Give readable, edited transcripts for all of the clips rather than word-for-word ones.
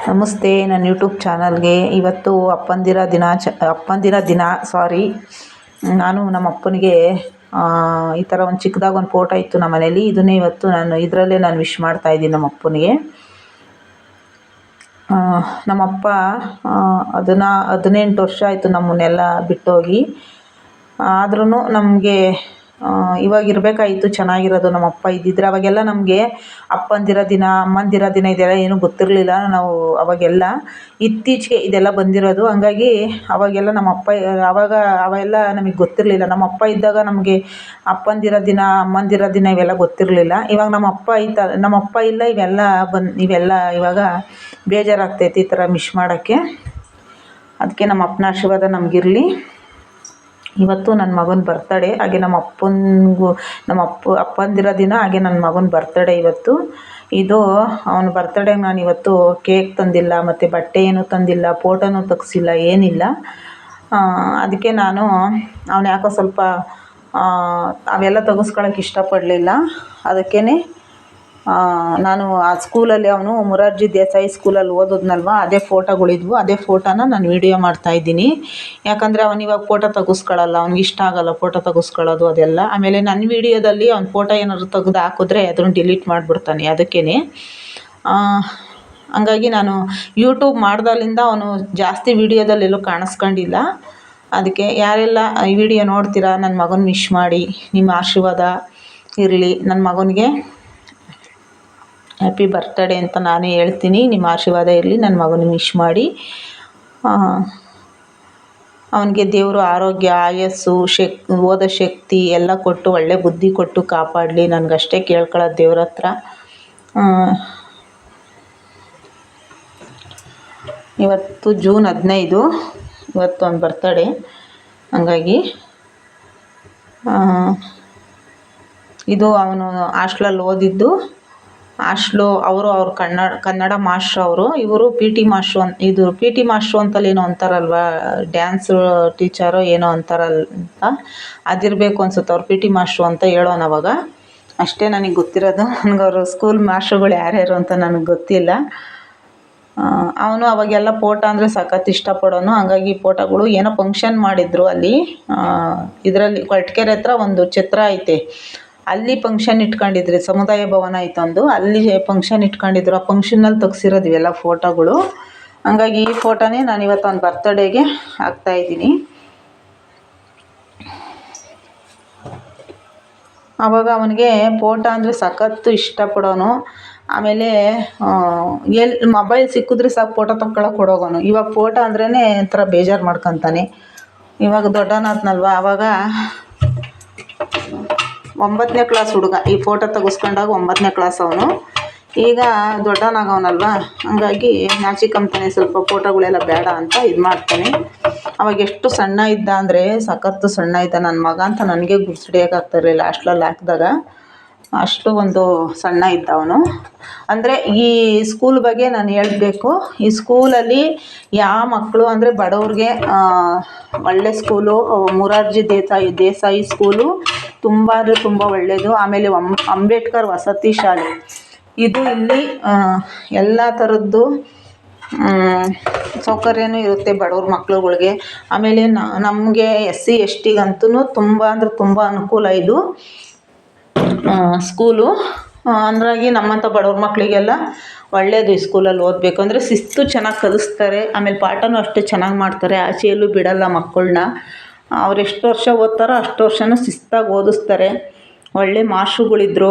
ನಮಸ್ತೆ ನನ್ನ ಯೂಟ್ಯೂಬ್ ಚಾನಲ್ಗೆ. ಇವತ್ತು ಅಪ್ಪಂದಿರ ದಿನ ಸಾರಿ. ನಾನು ನಮ್ಮ ಅಪ್ಪನಿಗೆ ಈ ಥರ ಒಂದು ಚಿಕ್ಕದಾಗಿ ಒಂದು ಫೋಟೋ ಇತ್ತು ನಮ್ಮ ಮನೇಲಿ. ಇದನ್ನೇ ಇವತ್ತು ಇದರಲ್ಲೇ ನಾನು ವಿಶ್ ಮಾಡ್ತಾಯಿದ್ದೀನಿ ನಮ್ಮ ಅಪ್ಪನಿಗೆ. ನಮ್ಮಪ್ಪ 18 ವರ್ಷ ಆಯಿತು ನಮ್ಮನ್ನೆಲ್ಲ ಬಿಟ್ಟೋಗಿ. ಆದ್ರೂ ನಮಗೆ ಇವಾಗ ಇರಬೇಕಾಗಿತ್ತು ಚೆನ್ನಾಗಿರೋದು. ನಮ್ಮಪ್ಪ ಇದ್ದಿದ್ರೆ ಅವಾಗೆಲ್ಲ ನಮಗೆ ಅಪ್ಪಂದಿರ ದಿನ, ಅಮ್ಮಂದಿರ ದಿನ ಇದೆಲ್ಲ ಏನೂ ಗೊತ್ತಿರಲಿಲ್ಲ. ನಾವು ಅವಾಗೆಲ್ಲ ಇತ್ತೀಚೆಗೆ ಇದೆಲ್ಲ ಬಂದಿರೋದು. ಹಂಗಾಗಿ ಅವಾಗೆಲ್ಲ ನಮ್ಮಪ್ಪ ಅವೆಲ್ಲ ನಮಗೆ ಗೊತ್ತಿರಲಿಲ್ಲ. ನಮ್ಮಪ್ಪ ಇದ್ದಾಗ ನಮಗೆ ಅಪ್ಪಂದಿರ ದಿನ, ಅಮ್ಮಂದಿರ ದಿನ ಇವೆಲ್ಲ ಗೊತ್ತಿರಲಿಲ್ಲ. ಇವಾಗ ನಮ್ಮಪ್ಪ ಇಲ್ಲ, ಇವೆಲ್ಲ ಇವಾಗ ಬೇಜಾರಾಗ್ತೈತಿ ಈ ಥರ ಮಿಸ್ ಮಾಡೋಕ್ಕೆ. ಅದಕ್ಕೆ ನಮ್ಮ ಅಪ್ಪನ ಆಶೀರ್ವಾದ ನಮಗಿರಲಿ. ಇವತ್ತು ನನ್ನ ಮಗನ ಬರ್ತಡೇ, ಹಾಗೆ ನಮ್ಮ ಅಪ್ಪಂದಿರ ದಿನ, ಹಾಗೆ ನನ್ನ ಮಗನ ಬರ್ತಡೇ ಇವತ್ತು. ಇದು ಅವನ ಬರ್ತಡೇಗೆ ನಾನು ಇವತ್ತು ಕೇಕ್ ತಂದಿಲ್ಲ, ಮತ್ತು ಬಟ್ಟೆ ಏನೂ ತಂದಿಲ್ಲ, ಫೋಟೋನೂ ತೆಗ್ಸಿಲ್ಲ, ಏನಿಲ್ಲ. ಅದಕ್ಕೆ ನಾನು ಅವನು ಯಾಕೋ ಸ್ವಲ್ಪ ಅವೆಲ್ಲ ತೆಗೆಸ್ಕೊಳಕ್ಕೆ ಇಷ್ಟಪಡಲಿಲ್ಲ. ಅದಕ್ಕೇ ನಾನು ಆ ಸ್ಕೂಲಲ್ಲಿ ಅವನು ಮೊರಾರ್ಜಿ ದೇಸಾಯಿ ಸ್ಕೂಲಲ್ಲಿ ಓದೋದ್ನಲ್ವ, ಅದೇ ಫೋಟೋಗಳಿದ್ವು. ಅದೇ ಫೋಟೋನ ನಾನು ವೀಡಿಯೋ ಮಾಡ್ತಾಯಿದ್ದೀನಿ. ಯಾಕಂದರೆ ಅವನು ಇವಾಗ ಫೋಟೋ ತೆಗೆಸ್ಕೊಳ್ಳಲ್ಲ, ಅವ್ನಿಗೆ ಇಷ್ಟ ಆಗೋಲ್ಲ ಫೋಟೋ ತೆಗೆಸ್ಕೊಳ್ಳೋದು ಅದೆಲ್ಲ. ಆಮೇಲೆ ನನ್ನ ವೀಡಿಯೋದಲ್ಲಿ ಅವ್ನ ಫೋಟೋ ಏನಾದ್ರು ತೆಗೆದು ಹಾಕಿದ್ರೆ ಅದನ್ನು ಡಿಲೀಟ್ ಮಾಡಿಬಿಡ್ತಾನೆ. ಅದಕ್ಕೇ ಹಂಗಾಗಿ ನಾನು ಯೂಟ್ಯೂಬ್ ಮಾಡ್ದಾಗಲಿಂದ ಅವನು ಜಾಸ್ತಿ ವೀಡಿಯೋದಲ್ಲೆಲ್ಲೂ ಕಾಣಿಸ್ಕೊಂಡಿಲ್ಲ. ಅದಕ್ಕೆ ಯಾರೆಲ್ಲ ಈ ವಿಡಿಯೋ ನೋಡ್ತೀರಾ ನನ್ನ ಮಗನ ವಿಶ್ ಮಾಡಿ, ನಿಮ್ಮ ಆಶೀರ್ವಾದ ಇರಲಿ. ನನ್ನ ಮಗನಿಗೆ ಹ್ಯಾಪಿ ಬರ್ತ್ಡೇ ಅಂತ ನಾನೇ ಹೇಳ್ತೀನಿ. ನಿಮ್ಮ ಆಶೀರ್ವಾದ ಇರಲಿ, ನನ್ನ ಮಗನ ವಿಶ್ ಮಾಡಿ. ಅವನಿಗೆ ದೇವರು ಆರೋಗ್ಯ, ಆಯಸ್ಸು, ಓದೋ ಶಕ್ತಿ ಎಲ್ಲ ಕೊಟ್ಟು, ಒಳ್ಳೆ ಬುದ್ಧಿ ಕೊಟ್ಟು ಕಾಪಾಡಲಿ. ನನಗಷ್ಟೇ ಕೇಳ್ಕೊಳ್ಳೋದು ದೇವ್ರ ಹತ್ರ. ಇವತ್ತು ಜೂನ್ 15, ಇವತ್ತು ಅವನ ಬರ್ತಡೇ. ಹಂಗಾಗಿ ಇದು ಅವನು ಹಾಸ್ಟ್ಲಲ್ಲಿ ಓದಿದ್ದು. ಅವ್ರ ಕನ್ನಡ ಮಾಸ್ಟ್ರು ಅವರು. ಇವರು ಪಿ ಟಿ ಮಾಸ್ಟ್ರು ಅಂತಲ್ಲಿ ಏನೋ ಅಂತಾರಲ್ವ, ಡ್ಯಾನ್ಸ್ ಟೀಚರೋ ಏನೋ ಅಂತಾರಲ್ಲ, ಅದಿರಬೇಕು ಅನ್ಸುತ್ತೆ. ಅವ್ರು ಪಿ ಟಿ ಮಾಸ್ಟ್ರು ಅಂತ ಹೇಳೋನು ಅವಾಗ. ಅಷ್ಟೇ ನನಗೆ ಗೊತ್ತಿರೋದು. ನನಗೆ ಅವರು ಸ್ಕೂಲ್ ಮಾಸ್ಟ್ರುಗಳು ಯಾರ್ಯಾರು ಅಂತ ನನಗೆ ಗೊತ್ತಿಲ್ಲ. ಅವನು ಅವಾಗೆಲ್ಲ ಫೋಟೋ ಅಂದರೆ ಸಖತ್ ಇಷ್ಟಪಡೋನು. ಹಂಗಾಗಿ ಫೋಟೋಗಳು ಏನೋ ಫಂಕ್ಷನ್ ಮಾಡಿದ್ರು ಅಲ್ಲಿ, ಇದರಲ್ಲಿ ಕೊರಟಗೆರೆ ಹತ್ರ ಒಂದು ಛತ್ರ ಐತೆ, ಅಲ್ಲಿ ಫಂಕ್ಷನ್ ಇಟ್ಕೊಂಡಿದ್ರಿ. ಸಮುದಾಯ ಭವನ ಐತೊಂದು, ಅಲ್ಲಿ ಫಂಕ್ಷನ್ ಇಟ್ಕೊಂಡಿದ್ರು. ಆ ಫಂಕ್ಷನಲ್ಲಿ ತೆಗ್ಸಿರೋದು ಇವೆಲ್ಲ ಫೋಟೋಗಳು. ಹಂಗಾಗಿ ಈ ಫೋಟೋನೇ ನಾನು ಇವತ್ತು ಅವ್ನ ಬರ್ತಡೇಗೆ ಹಾಕ್ತಾಯಿದ್ದೀನಿ. ಆವಾಗ ಅವನಿಗೆ ಫೋಟೋ ಅಂದರೆ ಸಖತ್ತು ಇಷ್ಟಪಡೋನು. ಆಮೇಲೆ ಮೊಬೈಲ್ ಸಿಕ್ಕಿದ್ರೆ ಸಾಕು ಫೋಟೋ ತಗೊಳಕ್ಕೆ ಕೊಡೋಗೋನು. ಇವಾಗ ಫೋಟೋ ಅಂದ್ರೇ ಒಂಥರ ಬೇಜಾರು ಮಾಡ್ಕೊತಾನೆ. ಇವಾಗ ದೊಡ್ಡವನಾದ್ನಲ್ವ, ಆವಾಗ 9ನೇ ಕ್ಲಾಸ್ ಹುಡುಗ. ಈ ಫೋಟೋ ತೆಗೆಸ್ಕೊಂಡಾಗ 9ನೇ ಕ್ಲಾಸ್ ಅವನು. ಈಗ ದೊಡ್ಡವನಾಗವನಲ್ವ, ಹಂಗಾಗಿ ನಾಚಿಕೊಂತಾನೆ. ಸ್ವಲ್ಪ ಫೋಟೋಗಳೆಲ್ಲ ಬೇಡ ಅಂತ ಇದು ಮಾಡ್ತಾನೆ. ಅವಾಗ ಎಷ್ಟು ಸಣ್ಣ ಇದ್ದ ಅಂದರೆ ಸಖತ್ತು ಸಣ್ಣ ಇದ್ದ ನನ್ನ ಮಗ ಅಂತ ನನಗೆ ಗುರ್ಸಿಡಿಯೋಕ್ಕಾಗ್ತಾಯಿರಲಿಲ್ಲ. ಹಾಸ್ಟ್ಲಲ್ಲಿ ಹಾಕಿದಾಗ ಅಷ್ಟು ಒಂದು ಸಣ್ಣ ಇದ್ದ ಅವನು. ಅಂದರೆ ಈ ಸ್ಕೂಲ್ ಬಗ್ಗೆ ನಾನು ಹೇಳಬೇಕು. ಈ ಸ್ಕೂಲಲ್ಲಿ ಯಾವ ಮಕ್ಕಳು ಅಂದರೆ ಬಡವ್ರಿಗೆ ಒಳ್ಳೆ ಸ್ಕೂಲು. ಮೊರಾರ್ಜಿ ದೇಸಾಯಿ ಸ್ಕೂಲು ತುಂಬ ಅಂದರೆ ತುಂಬ ಒಳ್ಳೆಯದು. ಆಮೇಲೆ ಅಂಬೇಡ್ಕರ್ ವಸತಿ ಶಾಲೆ, ಇದು ಇಲ್ಲಿ ಎಲ್ಲ ಥರದ್ದು ಸೌಕರ್ಯನೂ ಇರುತ್ತೆ ಬಡವ್ರ ಮಕ್ಳುಗಳ್ಗೆ. ಆಮೇಲೆ ನಮಗೆ SC ST ಗಂತೂ ತುಂಬ ಅಂದರೆ ತುಂಬ ಅನುಕೂಲ ಇದು ಸ್ಕೂಲು. ಅಂದ್ರಾಗಿ ನಮ್ಮಂಥ ಬಡವ್ರ ಮಕ್ಕಳಿಗೆಲ್ಲ ಒಳ್ಳೆಯದು ಈ ಸ್ಕೂಲಲ್ಲಿ ಓದಬೇಕು. ಅಂದರೆ ಶಿಸ್ತು ಚೆನ್ನಾಗಿ ಕಲಿಸ್ತಾರೆ. ಆಮೇಲೆ ಪಾಠನೂ ಅಷ್ಟೇ ಚೆನ್ನಾಗಿ ಮಾಡ್ತಾರೆ. ಆಚೆ ಎಲ್ಲೂ ಬಿಡಲ್ಲ ಮಕ್ಕಳನ್ನ. ಅವ್ರು ಎಷ್ಟು ವರ್ಷ ಓದ್ತಾರೋ ಅಷ್ಟು ವರ್ಷನೂ ಶಿಸ್ತಾಗಿ ಓದಿಸ್ತಾರೆ. ಒಳ್ಳೆ ಮಾಸ್ಟ್ರುಗಳಿದ್ರು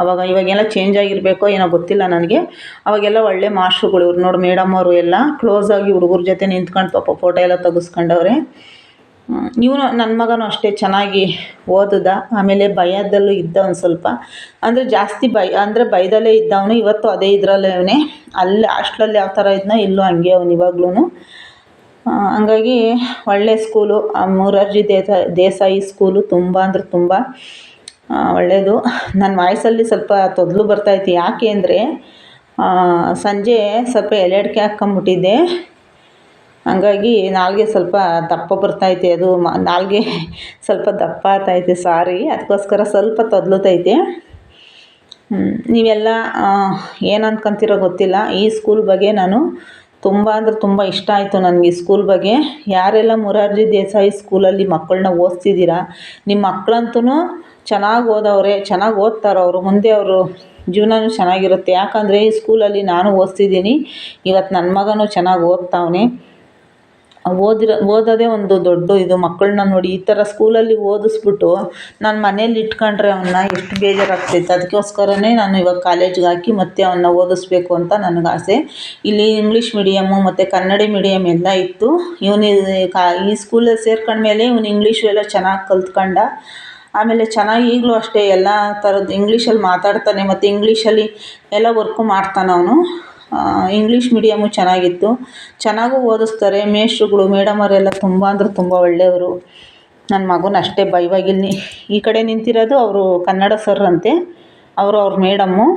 ಅವಾಗ. ಇವಾಗೆಲ್ಲ ಚೇಂಜ್ ಆಗಿರಬೇಕೋ ಏನೋ ಗೊತ್ತಿಲ್ಲ ನನಗೆ. ಅವಾಗೆಲ್ಲ ಒಳ್ಳೆ ಮಾಸ್ಟ್ರುಗಳು. ಇವ್ರು ನೋಡಿ ಮೇಡಮ್ ಅವರು ಎಲ್ಲ ಕ್ಲೋಸಾಗಿ ಹುಡುಗರ ಜೊತೆ ನಿಂತ್ಕೊಂಡು ಪಾಪ ಫೋಟೋ ಎಲ್ಲ ತೆಗೆಸ್ಕೊಂಡವ್ರೆ. ಇವನು ನನ್ನ ಮಗನೂ ಅಷ್ಟೇ ಚೆನ್ನಾಗಿ ಓದಿದ. ಆಮೇಲೆ ಭಯದಲ್ಲೂ ಇದ್ದ ಒಂದು ಸ್ವಲ್ಪ. ಅಂದರೆ ಜಾಸ್ತಿ ಭಯದಲ್ಲೇ ಇದ್ದವನು. ಇವತ್ತು ಅದೇ ಇದರಲ್ಲೇ ಅವನೇ. ಅಲ್ಲಿ ಹಾಸ್ಟ್ಲಲ್ಲಿ ಯಾವ ಥರ ಇದ್ನೋ ಇಲ್ಲೂ ಹಂಗೆ ಅವನು ಇವಾಗ್ಲೂ. ಹಂಗಾಗಿ ಒಳ್ಳೆ ಸ್ಕೂಲು ಮೊರಾರ್ಜಿ ದೇಸಾಯಿ ಸ್ಕೂಲು. ತುಂಬ ಅಂದರೆ ತುಂಬ ಒಳ್ಳೆಯದು. ನನ್ನ ವಾಯ್ಸಲ್ಲಿ ಸ್ವಲ್ಪ ತೊದಲು ಬರ್ತಾಯಿತ್ತು. ಯಾಕೆ ಅಂದರೆ ಸಂಜೆ ಸ್ವಲ್ಪ ಎಲೆಡಿಕೆ ಹಾಕ್ಕೊಂಬಿಟ್ಟಿದ್ದೆ. ಹಂಗಾಗಿ ನಾಲಿಗೆ ಸ್ವಲ್ಪ ದಪ್ಪ ಬರ್ತೈತೆ. ಅದು ನಾಲಿಗೆ ಸ್ವಲ್ಪ ದಪ್ಪ ಆಗ್ತೈತೆ, ಸಾರಿ. ಅದಕ್ಕೋಸ್ಕರ ಸ್ವಲ್ಪ ತೊದಲುತೈತೆ. ನೀವೆಲ್ಲ ಏನು ಅಂದ್ಕೊಂತೀರೋ ಗೊತ್ತಿಲ್ಲ. ಈ ಸ್ಕೂಲ್ ಬಗ್ಗೆ ನಾನು ತುಂಬ ಅಂದರೆ ತುಂಬ ಇಷ್ಟ ಆಯಿತು ನನಗೆ ಈ ಸ್ಕೂಲ್ ಬಗ್ಗೆ. ಯಾರೆಲ್ಲ ಮೊರಾರ್ಜಿ ದೇಸಾಯಿ ಸ್ಕೂಲಲ್ಲಿ ಮಕ್ಕಳನ್ನ ಓದಿಸ್ತಿದ್ದೀರಾ, ನಿಮ್ಮ ಮಕ್ಕಳಂತೂ ಚೆನ್ನಾಗಿ ಓದವ್ರೆ, ಚೆನ್ನಾಗಿ ಓದ್ತಾರೆ ಅವರು. ಮುಂದೆ ಅವರು ಜೀವನನೂ ಚೆನ್ನಾಗಿರುತ್ತೆ. ಯಾಕಂದರೆ ಈ ಸ್ಕೂಲಲ್ಲಿ ನಾನು ಓದಿಸಿದ್ದೀನಿ. ಇವತ್ತು ನನ್ನ ಮಗನೂ ಚೆನ್ನಾಗಿ ಓದ್ತಾವನೆ. ಓದೋದೇ ಒಂದು ದೊಡ್ಡ ಇದು. ಮಕ್ಕಳನ್ನ ನೋಡಿ ಈ ಥರ ಸ್ಕೂಲಲ್ಲಿ ಓದಿಸ್ಬಿಟ್ಟು ನಾನು ಮನೇಲಿ ಇಟ್ಕೊಂಡ್ರೆ ಅವನ್ನ ಎಷ್ಟು ಬೇಜಾರಾಗ್ತೈತೆ. ಅದಕ್ಕೋಸ್ಕರನೇ ನಾನು ಇವಾಗ ಕಾಲೇಜ್ಗೆ ಹಾಕಿ ಮತ್ತೆ ಅವನ್ನ ಓದಿಸ್ಬೇಕು ಅಂತ ನನಗೆ ಆಸೆ. ಇಲ್ಲಿ ಇಂಗ್ಲೀಷ್ ಮೀಡಿಯಮ್ಮು ಮತ್ತು ಕನ್ನಡ ಮೀಡಿಯಮ್ ಎಲ್ಲ ಇತ್ತು. ಇವನು ಈ ಸ್ಕೂಲಲ್ಲಿ ಸೇರ್ಕೊಂಡ್ಮೇಲೆ ಇವನು ಇಂಗ್ಲೀಷು ಎಲ್ಲ ಚೆನ್ನಾಗಿ ಕಲ್ತ್ಕೊಂಡ. ಆಮೇಲೆ ಚೆನ್ನಾಗಿ ಈಗಲೂ ಅಷ್ಟೇ ಎಲ್ಲ ಥರದ್ದು ಇಂಗ್ಲೀಷಲ್ಲಿ ಮಾತಾಡ್ತಾನೆ ಮತ್ತು ಇಂಗ್ಲೀಷಲ್ಲಿ ಎಲ್ಲ ವರ್ಕು ಮಾಡ್ತಾನೆ ಅವನು. ಇಂಗ್ಲೀಷ್ ಮೀಡಿಯಮ್ಮು ಚೆನ್ನಾಗಿತ್ತು, ಚೆನ್ನಾಗೂ ಓದಿಸ್ತಾರೆ. ಮೇಷ್ಟ್ರುಗಳು ಮೇಡಮವರೆಲ್ಲ ತುಂಬ ಅಂದರೆ ತುಂಬ ಒಳ್ಳೆಯವರು. ನನ್ನ ಮಗನ ಅಷ್ಟೇ ಇವಾಗಿಲ್ಲಿ ಈ ಕಡೆ ನಿಂತಿರೋದು ಅವರು ಕನ್ನಡ ಸರ್ ಅಂತೆ, ಅವ್ರ ಮೇಡಮ್ಮು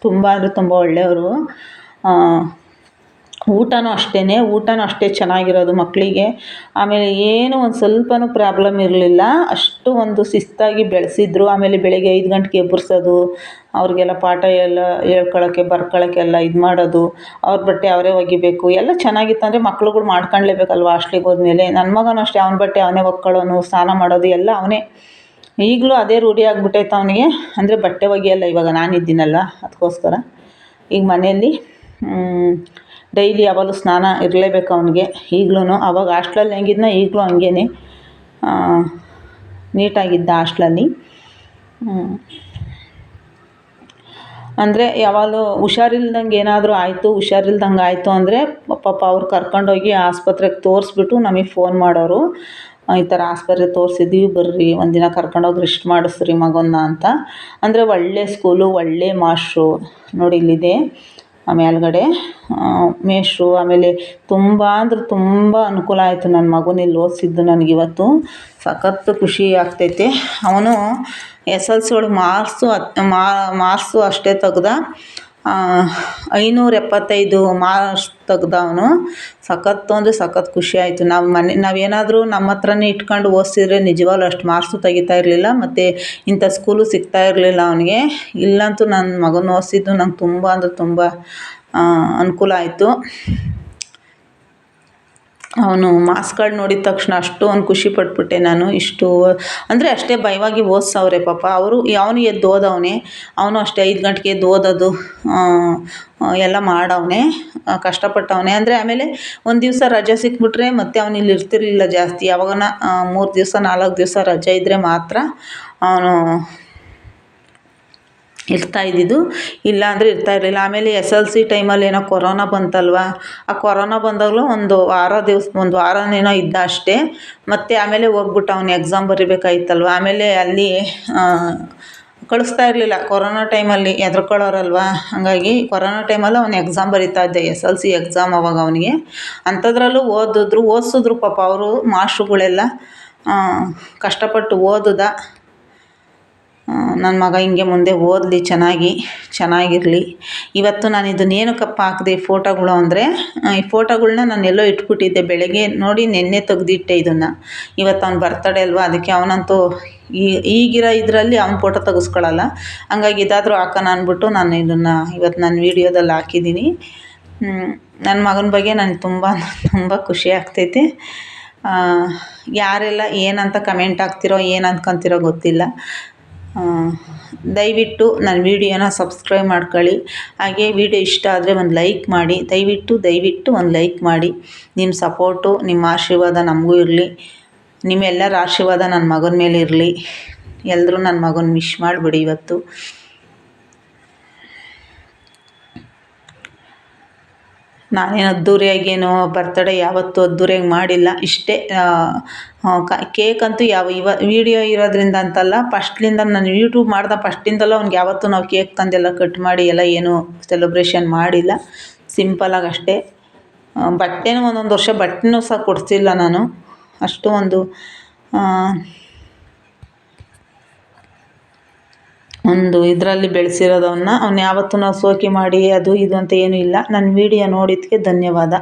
ತುಂಬ ಅಂದರೆ ತುಂಬ ಒಳ್ಳೆಯವರು. ಊಟನೂ ಅಷ್ಟೇ ಚೆನ್ನಾಗಿರೋದು ಮಕ್ಕಳಿಗೆ. ಆಮೇಲೆ ಏನು ಒಂದು ಸ್ವಲ್ಪನೂ ಪ್ರಾಬ್ಲಮ್ ಇರಲಿಲ್ಲ. ಅಷ್ಟು ಒಂದು ಶಿಸ್ತಾಗಿ ಬೆಳೆಸಿದ್ರು. ಆಮೇಲೆ ಬೆಳಗ್ಗೆ 5 ಗಂಟೆಗೆ ಎಬ್ಬರಿಸೋದು, ಅವ್ರಿಗೆಲ್ಲ ಪಾಠ ಎಲ್ಲ ಹೇಳ್ಕೊಳಕ್ಕೆ ಬರ್ಕೊಳಕ್ಕೆಲ್ಲ ಇದು ಮಾಡೋದು, ಅವ್ರ ಬಟ್ಟೆ ಅವರೇ ಒಗಿಬೇಕು, ಎಲ್ಲ ಚೆನ್ನಾಗಿತ್ತು. ಅಂದರೆ ಮಕ್ಳುಗಳು ಮಾಡ್ಕೊಳ್ಲೇಬೇಕಲ್ವ ಹಾಸ್ಟ್ಲಿಗೆ ಹೋದ್ಮೇಲೆ. ನನ್ನ ಮಗನೂ ಅಷ್ಟೇ ಅವನ ಬಟ್ಟೆ ಅವನೇ ಒಕ್ಕೊಳ್ಳೋನು, ಸ್ನಾನ ಮಾಡೋದು ಎಲ್ಲ ಅವನೇ. ಈಗಲೂ ಅದೇ ರೂಢಿ ಆಗಿಬಿಟ್ಟೈತೆ ಅವನಿಗೆ. ಅಂದರೆ ಬಟ್ಟೆ ಒಗೆಯಲ್ಲ ಇವಾಗ ನಾನಿದ್ದೀನಲ್ಲ ಅದಕ್ಕೋಸ್ಕರ. ಈಗ ಮನೆಯಲ್ಲಿ ಡೈಲಿ ಯಾವಾಗಲೂ ಸ್ನಾನ ಇರಲೇಬೇಕು ಅವನಿಗೆ ಈಗ್ಲೂ. ಆವಾಗ ಹಾಸ್ಟ್ಲಲ್ಲಿ ಹೆಂಗಿದ್ನ ಈಗಲೂ ಹಂಗೇ ನೀಟಾಗಿದ್ದ ಹಾಸ್ಟ್ಲಲ್ಲಿ. ಅಂದರೆ ಯಾವಾಗಲೂ ಹುಷಾರಿಲ್ದಂಗೆ ಏನಾದರೂ ಆಯಿತು ಅಂದರೆ ಪಾಪ ಅವ್ರು ಕರ್ಕೊಂಡೋಗಿ ಆಸ್ಪತ್ರೆಗೆ ತೋರಿಸ್ಬಿಟ್ಟು ನಮಗೆ ಫೋನ್ ಮಾಡೋರು. ಈ ಥರ ಆಸ್ಪತ್ರೆಗೆ ತೋರಿಸಿದ್ವಿ, ಬರ್ರಿ ಒಂದಿನ ಕರ್ಕೊಂಡೋಗಿ ರೆಸ್ಟ್ ಮಾಡಿಸ್ರಿ ಮಗನ್ನ ಅಂತ. ಅಂದರೆ ಒಳ್ಳೆ ಸ್ಕೂಲು, ಒಳ್ಳೆ ಮಾಸ್ಟ್ರು. ನೋಡಿ ಇಲ್ಲಿದೆ ಮೇಲ್ಗಡೆ ಮೇಷ್ಟ್ರು. ಆಮೇಲೆ ತುಂಬ ಅಂದರೆ ತುಂಬ ಅನುಕೂಲ ಆಯಿತು ನನ್ನ ಮಗನ ಇಲ್ಲಿ ಓದಿಸಿದ್ದು ನನಗಿವತ್ತು. ಸಖತ್ತು ಖುಷಿ ಆಗ್ತೈತೆ. ಅವನು SLC ಒಳಗೆ ಮಾರ್ಕ್ಸು ಅಷ್ಟೇ ತೆಗ್ದ, 575 ಮಾರ್ಕ್ಸ್ ತೆಗ್ದ ಅವನು. ಸಖತ್ತು ಅಂದರೆ ಸಖತ್ತು ಖುಷಿ ಆಯಿತು. ನಾವೇನಾದರೂ ನಮ್ಮ ಹತ್ರನೇ ಇಟ್ಕೊಂಡು ಓದಿಸಿದ್ರೆ ನಿಜವಾಗ್ಲೂ ಅಷ್ಟು ಮಾರ್ಕ್ಸು ತೆಗಿತಾ ಇರಲಿಲ್ಲ, ಮತ್ತು ಇಂಥ ಸ್ಕೂಲು ಸಿಗ್ತಾ ಇರಲಿಲ್ಲ ಅವನಿಗೆ. ಇಲ್ಲಂತೂ ನನ್ನ ಮಗನ ಓದಿಸಿದ್ದು ನಂಗೆ ತುಂಬ ಅಂದರೆ ತುಂಬ ಅನುಕೂಲ ಆಯಿತು. ಅವನು ಮಾರ್ಕ್ಸ್ಗಳು ನೋಡಿದ ತಕ್ಷಣ ಅಷ್ಟು ಒಂದು ಖುಷಿ ಪಟ್ಬಿಟ್ಟೆ ನಾನು. ಇಷ್ಟು ಅಂದರೆ ಅಷ್ಟೇ ಭಯವಾಗಿ ಓದಿಸವ್ರೆ ಪಾಪ ಅವರು. ಅವನು ಎದ್ದು ಓದವನೇ, ಅವನು ಅಷ್ಟೇ 5 ಗಂಟೆಗೆ ಎದ್ದು ಓದೋದು ಎಲ್ಲ ಮಾಡವನೆ, ಕಷ್ಟಪಟ್ಟವನೆ. ಅಂದರೆ ಆಮೇಲೆ ಒಂದು ದಿವಸ ರಜೆ ಸಿಕ್ಬಿಟ್ರೆ ಮತ್ತೆ ಅವನು ಇಲ್ಲಿ ಇರ್ತಿರ್ಲಿಲ್ಲ ಜಾಸ್ತಿ. ಯಾವಾಗನ 3 ದಿವಸ 4 ದಿವಸ ರಜೆ ಇದ್ದರೆ ಮಾತ್ರ ಅವನು ಇರ್ತಾಯಿದ್ದಿದ್ದು, ಇಲ್ಲ ಅಂದರೆ ಇರ್ತಾಯಿರಲಿಲ್ಲ. ಆಮೇಲೆ SLC ಟೈಮಲ್ಲಿ ಏನೋ ಕೊರೋನಾ ಬಂತಲ್ವ, ಆ ಕೊರೋನಾ ಬಂದಾಗಲೂ ಒಂದು ವಾರನೇನೋ ಇದ್ದ ಅಷ್ಟೇ. ಮತ್ತು ಆಮೇಲೆ ಹೋಗ್ಬಿಟ್ಟು ಅವನು ಎಕ್ಸಾಮ್ ಬರಿಬೇಕಾಯ್ತಲ್ವ. ಆಮೇಲೆ ಅಲ್ಲಿ ಕಳಿಸ್ತಾ ಇರಲಿಲ್ಲ ಕೊರೋನಾ ಟೈಮಲ್ಲಿ, ಹೆದರ್ಕೊಳ್ಳೋರಲ್ವ. ಹಾಗಾಗಿ ಕೊರೋನಾ ಟೈಮಲ್ಲಿ ಅವನು ಎಕ್ಸಾಮ್ ಬರಿತಾ ಇದ್ದ, SLC ಎಕ್ಸಾಮ್ ಅವಾಗ ಅವನಿಗೆ. ಅಂಥದ್ರಲ್ಲೂ ಓದಿಸಿದ್ರು ಪಾಪ ಅವರು ಮಾಸ್ಟ್ರುಗಳೆಲ್ಲ. ಕಷ್ಟಪಟ್ಟು ಓದಿದ ನನ್ನ ಮಗ ಹಿಂಗೆ ಮುಂದೆ ಓದಲಿ, ಚೆನ್ನಾಗಿರಲಿ. ಇವತ್ತು ನಾನು ಇದನ್ನೇನಕ್ಕಪ್ಪ ಹಾಕಿದೆ ಫೋಟೋಗಳು ಅಂದರೆ, ಈ ಫೋಟೋಗಳ್ನ ನಾನು ಎಲ್ಲೋ ಇಟ್ಬಿಟ್ಟಿದ್ದೆ ಬೆಳಗ್ಗೆ ನೋಡಿ, ನೆನ್ನೆ ತೆಗ್ದಿಟ್ಟೆ ಇದನ್ನು. ಇವತ್ತು ಅವ್ನು ಬರ್ತಡೇ ಅಲ್ವಾ, ಅದಕ್ಕೆ ಅವನಂತೂ ಈಗಿರೋ ಇದರಲ್ಲಿ ಅವ್ನ ಫೋಟೋ ತೆಗೆಸ್ಕೊಳ್ಳಲ್ಲ. ಹಂಗಾಗಿ ಇದಾದರೂ ಹಾಕೋಣ ಅಂದ್ಬಿಟ್ಟು ನಾನು ಇದನ್ನು ಇವತ್ತು ನನ್ನ ವೀಡಿಯೋದಲ್ಲಿ ಹಾಕಿದ್ದೀನಿ. ನನ್ನ ಮಗನ ಬಗ್ಗೆ ನನಗೆ ತುಂಬ ಖುಷಿ ಆಗ್ತೈತೆ. ಯಾರೆಲ್ಲ ಏನಂತ ಕಮೆಂಟ್ ಹಾಕ್ತಿರೋ ಏನು ಅಂದ್ಕೊತಿರೋ ಗೊತ್ತಿಲ್ಲ. ದಯವಿಟ್ಟು ನನ್ನ ವೀಡಿಯೋನ ಸಬ್ಸ್ಕ್ರೈಬ್ ಮಾಡ್ಕೊಳ್ಳಿ. ಹಾಗೆ ವಿಡಿಯೋ ಇಷ್ಟ ಆದರೆ ಒಂದು ಲೈಕ್ ಮಾಡಿ. ದಯವಿಟ್ಟು ಒಂದು ಲೈಕ್ ಮಾಡಿ. ನಿಮ್ಮ ಸಪೋರ್ಟು, ನಿಮ್ಮ ಆಶೀರ್ವಾದ ನಮಗೂ ಇರಲಿ. ನಿಮ್ಮೆಲ್ಲರ ಆಶೀರ್ವಾದ ನನ್ನ ಮಗನ ಮೇಲೆ ಇರಲಿ. ಎಲ್ಲರೂ ನನ್ನ ಮಗನ ವಿಶ್ ಮಾಡಿಬಿಡಿ ಇವತ್ತು. ನಾನೇನು ಅದ್ದೂರಿಯಾಗೇನೋ ಬರ್ತಡೇ ಯಾವತ್ತೂ ಅದ್ದೂರಿಯಾಗಿ ಮಾಡಿಲ್ಲ. ಇಷ್ಟೇ ಕೇಕ್ ಅಂತೂ ವೀಡಿಯೋ ಇರೋದ್ರಿಂದ ಅಂತಲ್ಲ, ಫಸ್ಟ್ಲಿಂದ ನಾನು ಯೂಟ್ಯೂಬ್ ಮಾಡ್ದೆ ಫಸ್ಟಿಂದಲೂ ಅವ್ನಿಗೆ ಯಾವತ್ತೂ ನಾವು ಕೇಕ್ ತಂದೆಲ್ಲ ಕಟ್ ಮಾಡಿ ಎಲ್ಲ ಏನೂ ಸೆಲೆಬ್ರೇಷನ್ ಮಾಡಿಲ್ಲ. ಸಿಂಪಲಾಗಿ ಅಷ್ಟೇ. ಬಟ್ಟೆನೂ ಒಂದೊಂದು ವರ್ಷ ಬಟ್ಟೆನೂ ಸಹ ಕೊಡಿಸಿಲ್ಲ ನಾನು. ಅಷ್ಟು ಒಂದು ಇದರಲ್ಲಿ ಬೆಳೆಸಿರೋದು ಅವನ್ನ ಯಾವತ್ತೂ ನಾವು ಶೋಕಿ ಮಾಡಿ ಅದು ಇದು ಅಂತ ಏನೂ ಇಲ್ಲ. ನನ್ನ ವೀಡಿಯೋ ನೋಡಿದ್ದಕ್ಕೆ ಧನ್ಯವಾದ.